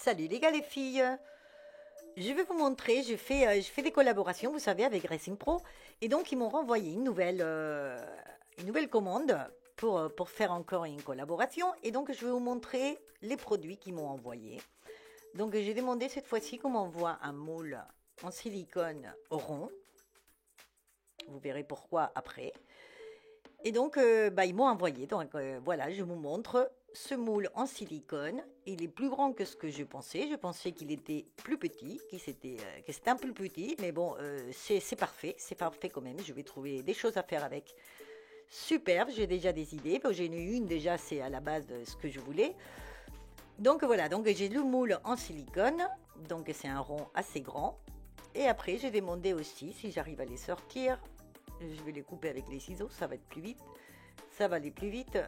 Salut les gars, les filles. Je vais vous montrer, je fais des collaborations, vous savez, avec Racing Pro. Et donc, ils m'ont renvoyé une nouvelle commande pour faire encore une collaboration. Et donc, je vais vous montrer les produits qu'ils m'ont envoyés. Donc, j'ai demandé cette fois-ci qu'on m'envoie un moule en silicone rond. Vous verrez pourquoi après. Et donc, ils m'ont envoyé. Donc, voilà, je vous montre ce moule en silicone. Il est plus grand que ce que je pensais. Je pensais qu'il était plus petit, que c'était un peu petit. Mais bon, c'est parfait. C'est parfait quand même. Je vais trouver des choses à faire avec. Super, j'ai déjà des idées. Bon, j'en ai une déjà, c'est à la base de ce que je voulais. Donc voilà, donc j'ai le moule en silicone. Donc c'est un rond assez grand. Et après, j'ai demandé aussi si j'arrive à les sortir. Je vais les couper avec les ciseaux, ça va être plus vite. Ça va aller plus vite.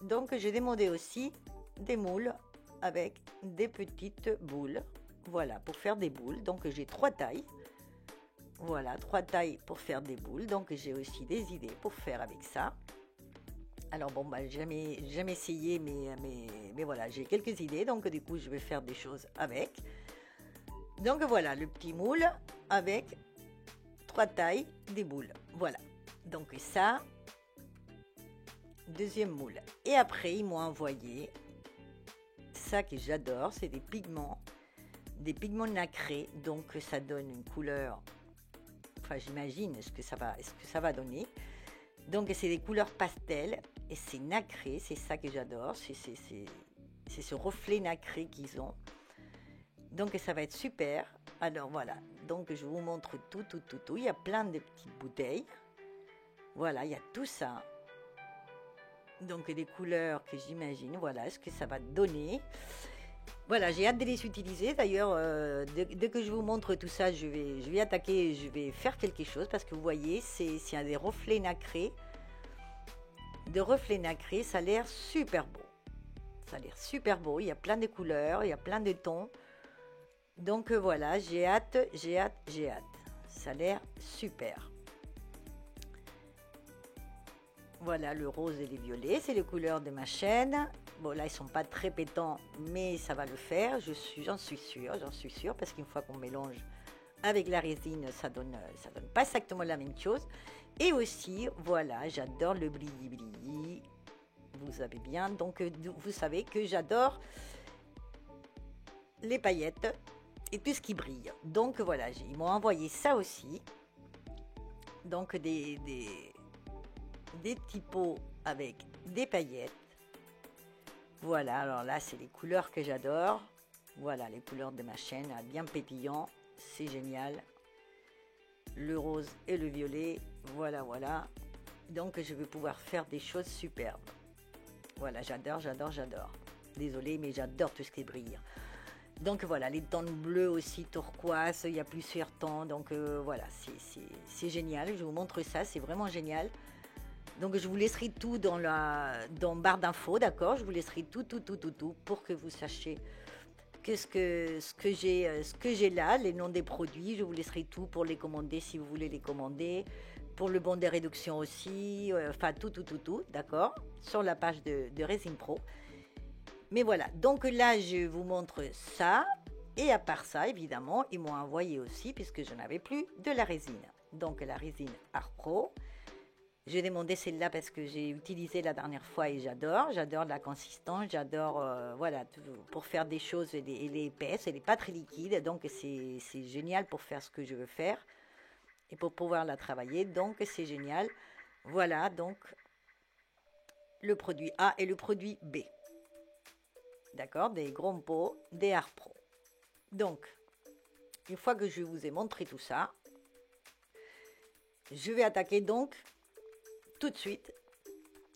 Donc, j'ai demandé aussi des moules avec des petites boules. Voilà, pour faire des boules. Donc, j'ai 3 tailles. Voilà, 3 tailles pour faire des boules. Donc, j'ai aussi des idées pour faire avec ça. Alors, bon, jamais essayé, mais voilà, j'ai quelques idées. Donc, du coup, je vais faire des choses avec. Donc, voilà, le petit moule avec 3 tailles des boules. Voilà. Donc ça, deuxième moule. Et après, ils m'ont envoyé ça que j'adore, c'est des pigments nacrés. Donc ça donne une couleur. Enfin, j'imagine ce que ça va donner. Donc c'est des couleurs pastel et c'est nacré. C'est ça que j'adore. C'est ce reflet nacré qu'ils ont. Donc ça va être super. Alors voilà. Donc je vous montre tout. Il y a plein de petites bouteilles. Voilà, il y a tout ça. Donc des couleurs que j'imagine, voilà ce que ça va donner. Voilà, j'ai hâte de les utiliser. D'ailleurs, dès que je vous montre tout ça, je vais attaquer, je vais faire quelque chose parce que vous voyez, c'est des reflets nacrés. De reflets nacrés, ça a l'air super beau. Ça a l'air super beau, il y a plein de couleurs, il y a plein de tons. Donc voilà, j'ai hâte. Ça a l'air super. Voilà, le rose et les violets, c'est les couleurs de ma chaîne. Bon, là, ils sont pas très pétants, mais ça va le faire. J'en suis sûre, parce qu'une fois qu'on mélange avec la résine, ça donne pas exactement la même chose. Et aussi, voilà, j'adore le brilli. Vous savez bien, donc vous savez que j'adore les paillettes et tout ce qui brille. Donc voilà, ils m'ont envoyé ça aussi. Donc des petits pots avec des paillettes. Voilà, alors là, c'est les couleurs que j'adore. Voilà, les couleurs de ma chaîne, bien pétillant. C'est génial. Le rose et le violet. Voilà. Donc, je vais pouvoir faire des choses superbes. Voilà, j'adore. Désolée, mais j'adore tout ce qui brille. Donc, voilà, les tons bleus aussi, turquoise. Il y a plusieurs tons. Donc, voilà, c'est génial. Je vous montre ça, c'est vraiment génial. Donc je vous laisserai tout dans barre d'infos, d'accord? Je vous laisserai tout pour que vous sachiez ce que j'ai là, les noms des produits. Je vous laisserai tout pour les commander si vous voulez les commander. Pour le bon des réductions aussi, enfin tout, d'accord? Sur la page de Racing Pro. Mais voilà, donc là je vous montre ça. Et à part ça, évidemment, ils m'ont envoyé aussi, puisque je n'avais plus, de la résine. Donc la résine Art Pro. J'ai demandé celle-là parce que j'ai utilisé la dernière fois et j'adore la consistance, j'adore, voilà, pour faire des choses, elle est épaisse, elle n'est pas très liquide, donc c'est génial pour faire ce que je veux faire et pour pouvoir la travailler, donc c'est génial. Voilà, donc le produit A et le produit B, d'accord, des gros pots, des Art Pro. Donc, une fois que je vous ai montré tout ça, je vais attaquer donc tout de suite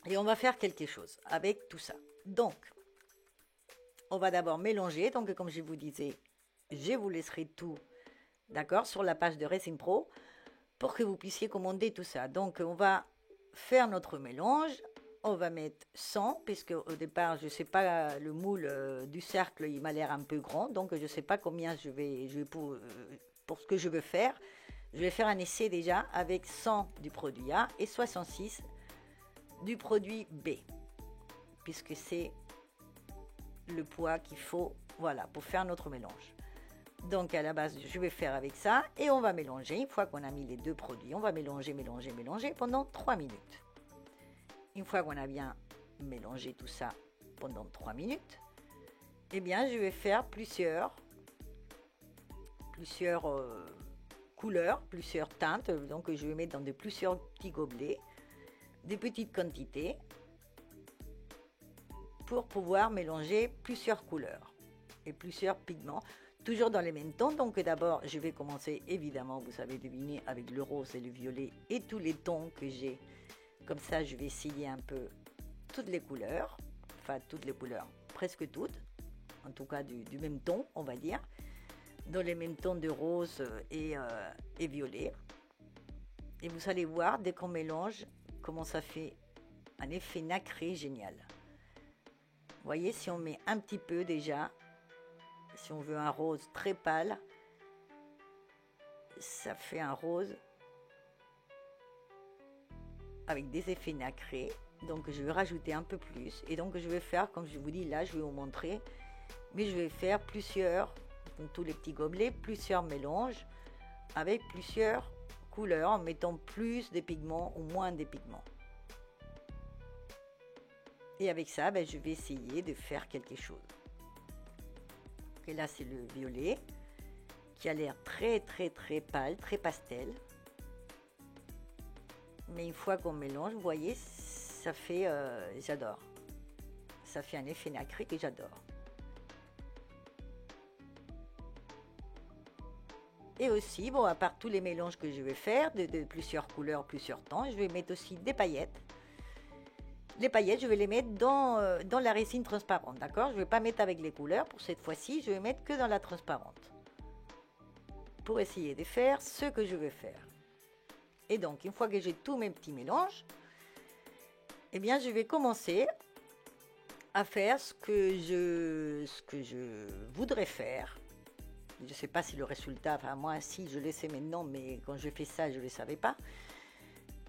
et on va faire quelque chose avec tout ça. Donc on va d'abord mélanger. Donc comme je vous disais, je vous laisserai tout, d'accord, sur la page de Racing Pro pour que vous puissiez commander tout ça. Donc on va faire notre mélange. On va mettre 100 puisque au départ je sais pas, le moule du cercle il m'a l'air un peu grand, donc je sais pas combien je vais pour ce que je veux faire. Je vais faire un essai déjà avec 100 du produit A et 66 du produit B, puisque c'est le poids qu'il faut, voilà, pour faire notre mélange. Donc à la base, je vais faire avec ça et on va mélanger. Une fois qu'on a mis les deux produits, on va mélanger, mélanger, mélanger pendant 3 minutes. Une fois qu'on a bien mélangé tout ça pendant 3 minutes, eh bien je vais faire plusieurs couleurs, plusieurs teintes. Donc je vais mettre dans plusieurs petits gobelets, des petites quantités pour pouvoir mélanger plusieurs couleurs et plusieurs pigments. Toujours dans les mêmes tons, donc d'abord je vais commencer évidemment, vous savez deviner, avec le rose et le violet et tous les tons que j'ai. Comme ça je vais essayer un peu toutes les couleurs, enfin toutes les couleurs, presque toutes, en tout cas du même ton on va dire, dans les mêmes tons de rose et violet. Et vous allez voir dès qu'on mélange comment ça fait un effet nacré génial. Vous voyez, si on met un petit peu déjà, si on veut un rose très pâle, ça fait un rose avec des effets nacrés. Donc je vais rajouter un peu plus. Et donc je vais faire, comme je vous dis là, je vais vous montrer. Mais je vais faire plusieurs, dans tous les petits gobelets, plusieurs mélanges avec plusieurs couleurs en mettant plus de pigments ou moins de pigments. Et avec ça, je vais essayer de faire quelque chose. Et là, c'est le violet qui a l'air très pâle, très pastel. Mais une fois qu'on mélange, vous voyez, ça fait, j'adore. Ça fait un effet nacré que j'adore. Et aussi, bon, à part tous les mélanges que je vais faire, de plusieurs couleurs, plusieurs tons, je vais mettre aussi des paillettes. Les paillettes, je vais les mettre dans la résine transparente, d'accord? Je ne vais pas mettre avec les couleurs pour cette fois-ci, je vais mettre que dans la transparente. Pour essayer de faire ce que je veux faire. Et donc, une fois que j'ai tous mes petits mélanges, eh bien, je vais commencer à faire ce que je voudrais faire. Je ne sais pas si le résultat, enfin moi, si je le sais maintenant, mais quand je fais ça, je ne le savais pas.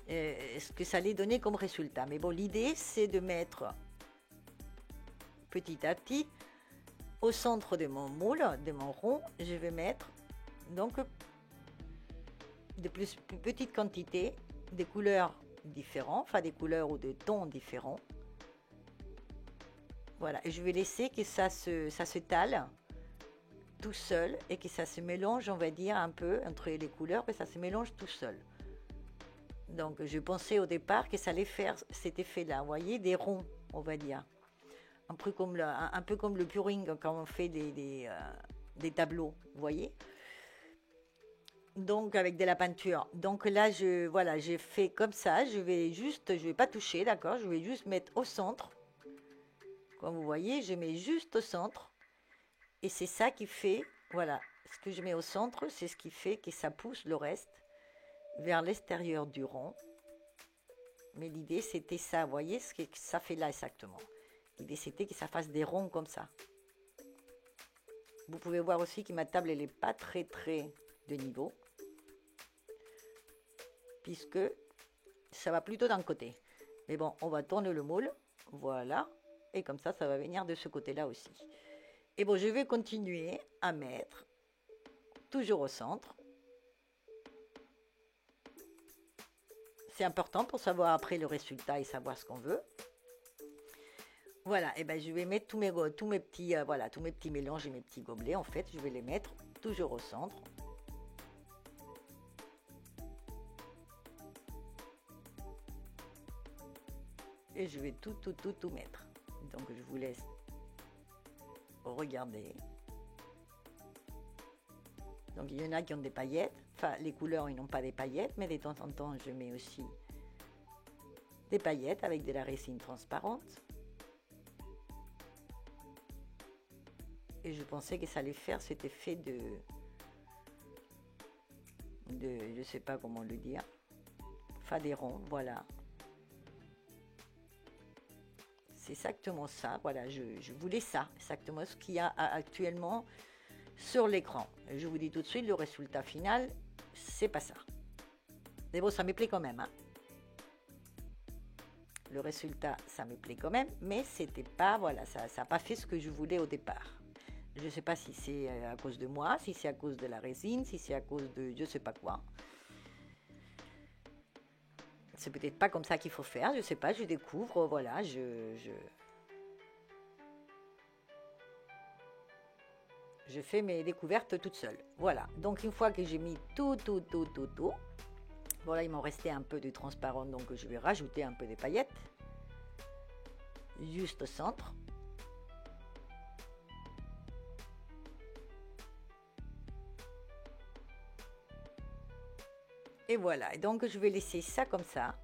Ce que ça allait donner comme résultat. Mais bon, l'idée, c'est de mettre petit à petit, au centre de mon moule, de mon rond, je vais mettre donc de plus petites quantités, des couleurs différentes, enfin des couleurs ou des tons différents. Voilà, et je vais laisser que ça se tale tout seul et que ça se mélange, on va dire, un peu entre les couleurs, que ça se mélange tout seul. Donc je pensais au départ que ça allait faire cet effet-là, vous voyez, des ronds, on va dire. Un peu comme le puring quand on fait des tableaux, vous voyez. Donc avec de la peinture. Donc là, voilà, j'ai fait comme ça. Je vais pas toucher, d'accord. Je vais juste mettre au centre. Comme vous voyez, je mets juste au centre. Et c'est ça qui fait, voilà, ce que je mets au centre, c'est ce qui fait que ça pousse le reste vers l'extérieur du rond. Mais l'idée, c'était ça. Vous voyez ce que ça fait là exactement. L'idée, c'était que ça fasse des ronds comme ça. Vous pouvez voir aussi que ma table, elle n'est pas très de niveau. Puisque ça va plutôt d'un côté. Mais bon, on va tourner le moule. Voilà. Et comme ça va venir de ce côté-là aussi. Et bon, je vais continuer à mettre toujours au centre. C'est important pour savoir après le résultat et savoir ce qu'on veut. Voilà, et je vais mettre tous mes petits mélanges et mes petits gobelets. En fait, je vais les mettre toujours au centre. Et je vais tout mettre. Donc je vous laisse regarder. Donc il y en a qui ont des paillettes. Enfin, les couleurs, ils n'ont pas des paillettes, mais de temps en temps, je mets aussi des paillettes avec de la résine transparente. Et je pensais que ça allait faire cet effet de je ne sais pas comment le dire, enfin des ronds, voilà. C'est exactement ça, voilà, je voulais ça, exactement ce qu'il y a actuellement sur l'écran. Je vous dis tout de suite, le résultat final, c'est pas ça. Mais bon, ça me plaît quand même, hein. le résultat, ça me plaît quand même, mais c'était pas, voilà, ça n'a pas fait ce que je voulais au départ. Je ne sais pas si c'est à cause de moi, si c'est à cause de la résine, si c'est à cause de je ne sais pas quoi. C'est peut-être pas comme ça qu'il faut faire, je ne sais pas, je découvre, voilà, je fais mes découvertes toute seule. Voilà, donc une fois que j'ai mis tout, voilà, il m'en restait un peu de transparent, donc je vais rajouter un peu de paillettes, juste au centre. Et voilà, et donc je vais laisser ça comme ça.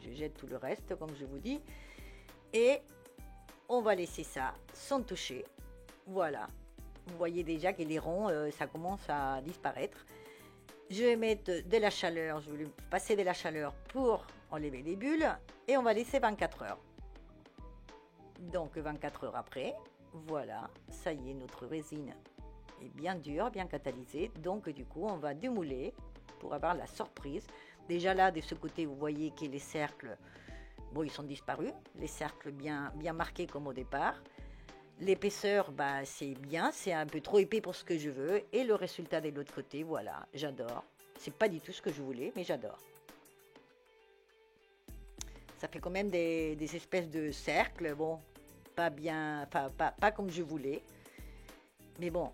Je jette tout le reste, comme je vous dis. Et on va laisser ça sans toucher. Voilà, vous voyez déjà que les ronds, ça commence à disparaître. Je vais mettre de la chaleur, je vais passer de la chaleur pour enlever les bulles. Et on va laisser 24 heures. Donc 24 heures après, voilà, ça y est, notre résine est bien dure, bien catalysée. Donc du coup, on va démouler pour avoir la surprise. Déjà là, de ce côté, vous voyez que les cercles, bon, ils sont disparus. Les cercles bien marqués comme au départ. L'épaisseur, bah, c'est bien, c'est un peu trop épais pour ce que je veux. Et le résultat de l'autre côté, voilà, j'adore. C'est pas du tout ce que je voulais, mais j'adore. Ça fait quand même des espèces de cercles, bon, pas bien, pas comme je voulais. Mais bon,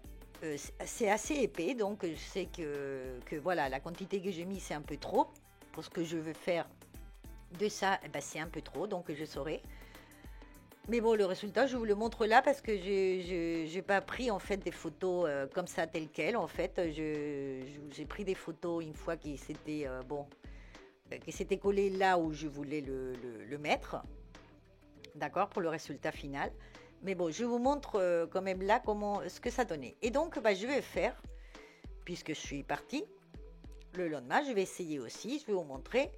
c'est assez épais, donc je sais que voilà, la quantité que j'ai mis, c'est un peu trop. Pour ce que je veux faire de ça, eh ben, c'est un peu trop, donc je saurai. Mais bon, le résultat, je vous le montre là parce que je n'ai pas pris en fait des photos comme ça, telles quelles. En fait, j'ai pris des photos une fois qui s'était qui s'était collé là où je voulais le mettre. D'accord, pour le résultat final. Mais bon, je vous montre quand même là ce que ça donnait. Et donc, bah, je vais faire, puisque je suis partie, le lendemain, je vais essayer aussi, je vais vous montrer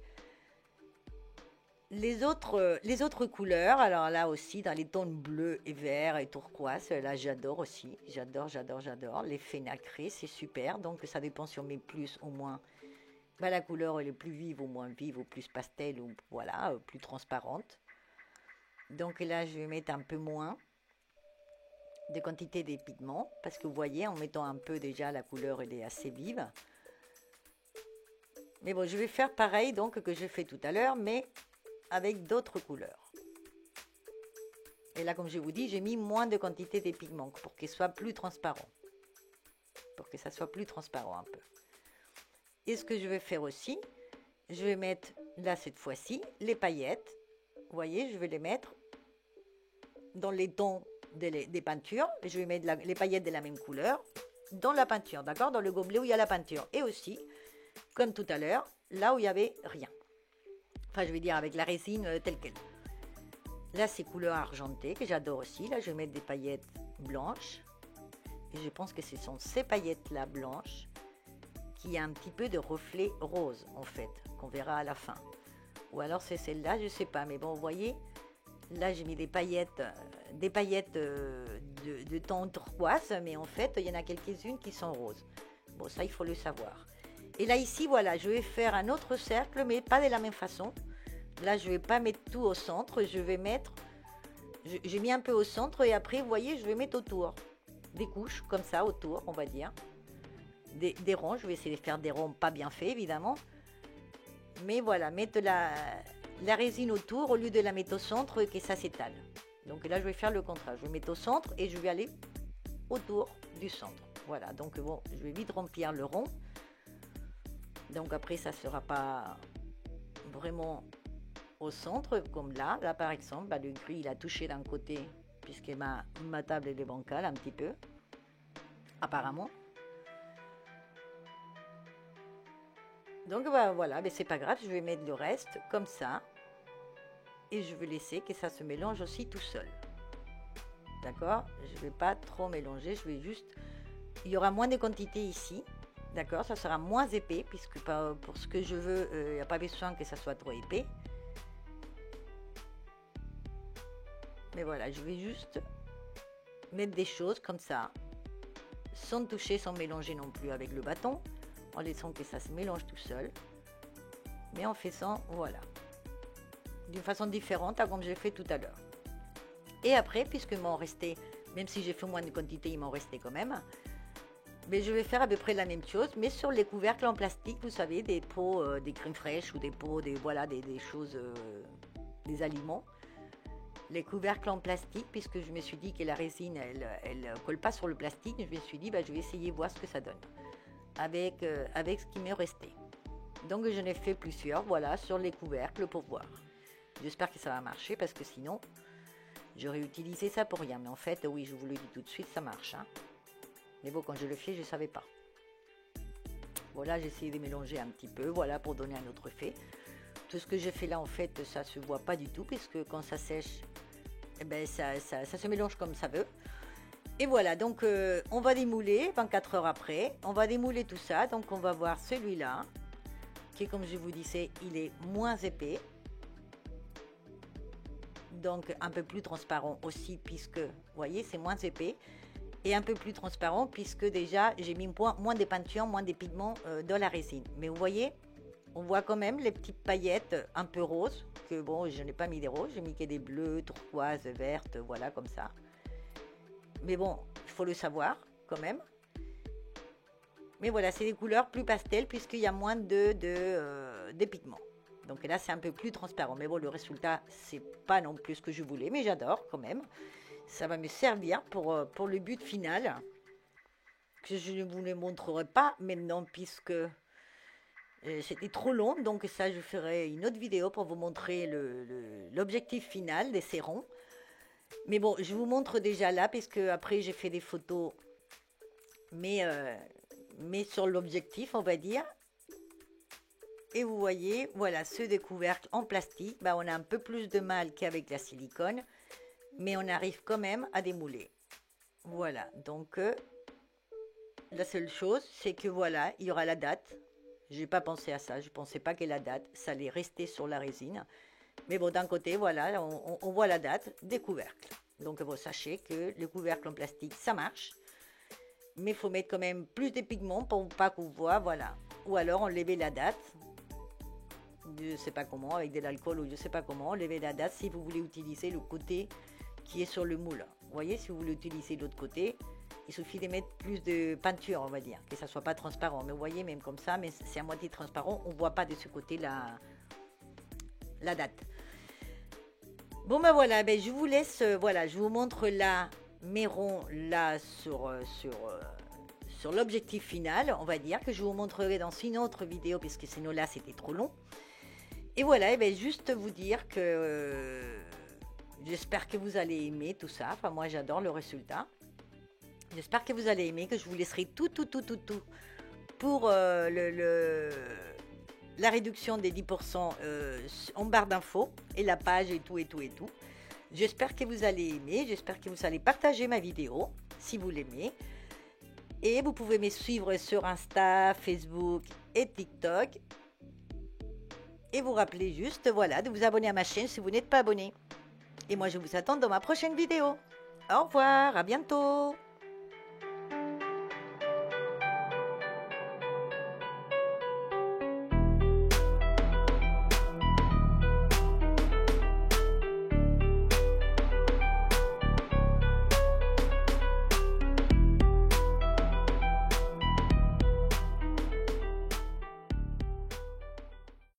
les autres couleurs. Alors là aussi, dans les tons bleus et verts et turquoise, là j'adore aussi. J'adore. L'effet nacré, c'est super. Donc ça dépend si on met plus ou moins. Bah, la couleur elle est plus vive ou moins vive, ou plus pastel, ou voilà, plus transparente. Donc là, je vais mettre un peu moins de quantité des pigments. Parce que vous voyez, en mettant un peu déjà, la couleur elle est assez vive. Mais bon, je vais faire pareil donc que je fais tout à l'heure, mais avec d'autres couleurs. Et là, comme je vous dis, j'ai mis moins de quantité des pigments pour qu'il soit plus transparent. Pour que ça soit plus transparent un peu. Et ce que je vais faire aussi, je vais mettre, là cette fois-ci, les paillettes. Vous voyez, je vais les mettre dans les tons des peintures. Je vais mettre les paillettes de la même couleur dans la peinture, d'accord? Dans le gobelet où il y a la peinture. Et aussi, comme tout à l'heure, là où il n'y avait rien. Enfin, je vais dire avec la résine telle qu'elle. Là, c'est couleur argentée que j'adore aussi. Là, je vais mettre des paillettes blanches. Et je pense que ce sont ces paillettes-là blanches qui a un petit peu de reflet rose, en fait, qu'on verra à la fin. Ou alors c'est celle-là, je ne sais pas. Mais bon, vous voyez, là, j'ai mis des paillettes de ton turquoise. Mais en fait, il y en a quelques-unes qui sont roses. Bon, ça, il faut le savoir. Et là, ici, voilà, je vais faire un autre cercle, mais pas de la même façon. Là, je ne vais pas mettre tout au centre. Je vais mettre... J'ai mis un peu au centre et après, vous voyez, je vais mettre autour. Des couches, comme ça, autour, on va dire. Des ronds. Je vais essayer de faire des ronds pas bien faits, évidemment. Mais voilà, mettre la résine autour au lieu de la mettre au centre et que ça s'étale. Donc là, je vais faire le contraire. Je vais mettre au centre et je vais aller autour du centre. Voilà, donc bon, je vais vite remplir le rond. Donc après, ça ne sera pas vraiment au centre, comme là. Là, par exemple, bah, le gris, il a touché d'un côté, puisque ma table, elle est bancale un petit peu, apparemment. Donc bah, voilà, mais c'est pas grave, je vais mettre le reste comme ça. Et je vais laisser que ça se mélange aussi tout seul. D'accord? Je ne vais pas trop mélanger, je vais juste... Il y aura moins de quantité ici. D'accord, ça sera moins épais, puisque pour ce que je veux, il n'y a pas besoin que ça soit trop épais. Mais voilà, je vais juste mettre des choses comme ça, sans toucher, sans mélanger non plus avec le bâton, en laissant que ça se mélange tout seul. Mais en faisant, voilà. d'une façon différente à comme j'ai fait tout à l'heure. Et après, puisqu'il m'en restait, même si j'ai fait moins de quantité, il m'en restait quand même, mais je vais faire à peu près la même chose, mais sur les couvercles en plastique, vous savez, des pots, des crèmes fraîches ou des pots, voilà, des choses, des aliments. Les couvercles en plastique, puisque je me suis dit que la résine, elle colle pas sur le plastique, je me suis dit, je vais essayer de voir ce que ça donne avec ce qui m'est resté. Donc j'en ai fait plusieurs, voilà, sur les couvercles pour voir. J'espère que ça va marcher, parce que sinon, j'aurais utilisé ça pour rien. Mais en fait, oui, je vous le dis tout de suite, ça marche. Hein. Mais bon, quand je le fais, je ne savais pas. Voilà, j'ai essayé de mélanger un petit peu, voilà, pour donner un autre effet. Tout ce que j'ai fait là, en fait, ça ne se voit pas du tout, puisque quand ça sèche, eh ben, ça se mélange comme ça veut. Et voilà, donc on va démouler 24 heures après. On va démouler tout ça. Donc on va voir celui-là, qui, comme je vous disais, il est moins épais. Donc un peu plus transparent aussi, puisque, vous voyez, c'est moins épais. Et un peu plus transparent, puisque déjà, j'ai mis moins de peinture, moins de pigments dans la résine. Mais vous voyez, on voit quand même les petites paillettes un peu roses, que bon, je n'ai pas mis des roses, j'ai mis que des bleus, turquoises, vertes, voilà, comme ça. Mais bon, il faut le savoir, quand même. Mais voilà, c'est des couleurs plus pastel, puisqu'il y a moins de pigments. Donc là, c'est un peu plus transparent. Mais bon, le résultat, c'est pas non plus ce que je voulais, mais j'adore quand même. Ça va me servir pour le but final, que je ne vous le montrerai pas maintenant, puisque c'était trop long. Donc ça, je ferai une autre vidéo pour vous montrer l'objectif final des sérons. Mais bon, je vous montre déjà là, puisque après, j'ai fait des photos, mais sur l'objectif, on va dire. Et vous voyez, voilà, ceux des couvercles en plastique, on a un peu plus de mal qu'avec la silicone, mais on arrive quand même à démouler. Voilà, donc la seule chose, c'est que voilà, il y aura la date. Je n'ai pas pensé à ça, je ne pensais pas que la date, ça allait rester sur la résine. Mais bon, d'un côté, voilà, on voit la date des couvercles. Donc, vous sachez que les couvercles en plastique, ça marche. Mais il faut mettre quand même plus de pigments pour pas qu'on voit, voilà. Ou alors, enlever la date. Je ne sais pas comment, avec de l'alcool ou je ne sais pas comment. Enlever la date si vous voulez utiliser le côté qui est sur le moule. Vous voyez, si vous voulez utiliser l'autre côté, il suffit de mettre plus de peinture, on va dire, que ça ne soit pas transparent. Mais vous voyez, même comme ça, mais c'est à moitié transparent, on ne voit pas de ce côté la date. Bon voilà, je vous laisse, voilà, je vous montre là mes ronds là sur l'objectif final, on va dire, que je vous montrerai dans une autre vidéo, puisque sinon là c'était trop long. Et voilà, juste vous dire que j'espère que vous allez aimer tout ça. Enfin, moi j'adore le résultat. J'espère que vous allez aimer, que je vous laisserai tout pour la réduction des 10% en barre d'infos et la page et tout. J'espère que vous allez aimer, j'espère que vous allez partager ma vidéo si vous l'aimez. Et vous pouvez me suivre sur Insta, Facebook et TikTok. Et vous rappelez juste, voilà, de vous abonner à ma chaîne si vous n'êtes pas abonné. Et moi, je vous attends dans ma prochaine vidéo. Au revoir, à bientôt.